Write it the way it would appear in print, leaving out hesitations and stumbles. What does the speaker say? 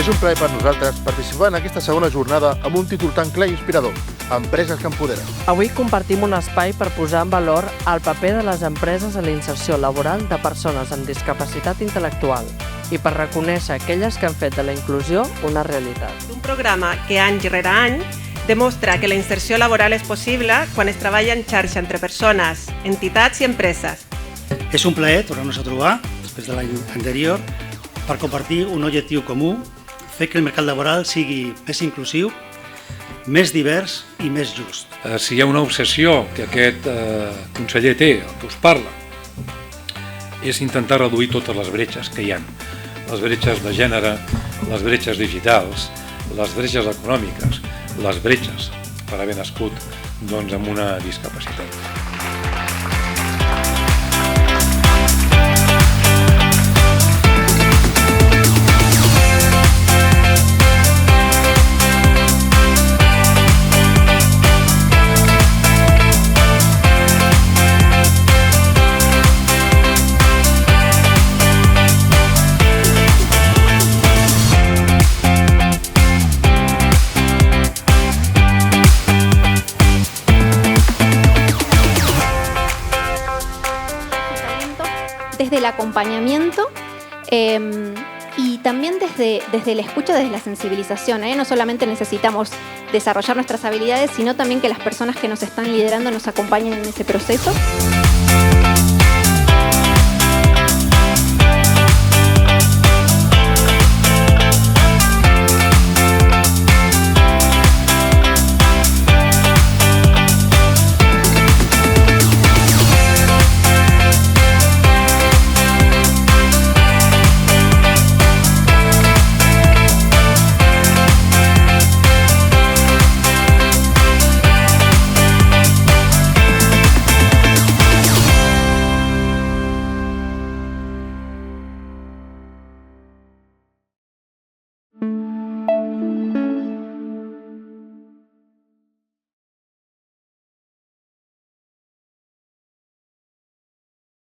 És un plaer per nosaltres participar en aquesta segona jornada amb un títol tan clar i inspirador: Empreses que empoderen. Avui compartim un espai per posar en valor el paper de les empreses en la inserció laboral de persones amb discapacitat intel·lectual i per reconèixer aquelles que han fet de la inclusió una realitat. Un programa que any rere any demostra que la inserció laboral és possible quan es treballa en xarxa entre persones, entitats i empreses. És un plaer tornar-nos a trobar, després de l'any anterior, per compartir un objectiu comú, fer que el mercat laboral sigui més inclusiu, més divers i més just. Si hi ha una obsessió que aquest conseller té, el que us parla, és intentar reduir totes les bretxes que hi ha. Les bretxes de gènere, les bretxes digitals, les bretxes econòmiques, les bretxes per haver nascut amb una discapacitat. Desde el acompañamiento y también desde la escucha, desde la sensibilización. No solamente necesitamos desarrollar nuestras habilidades, sino también que las personas que nos están liderando nos acompañen en ese proceso.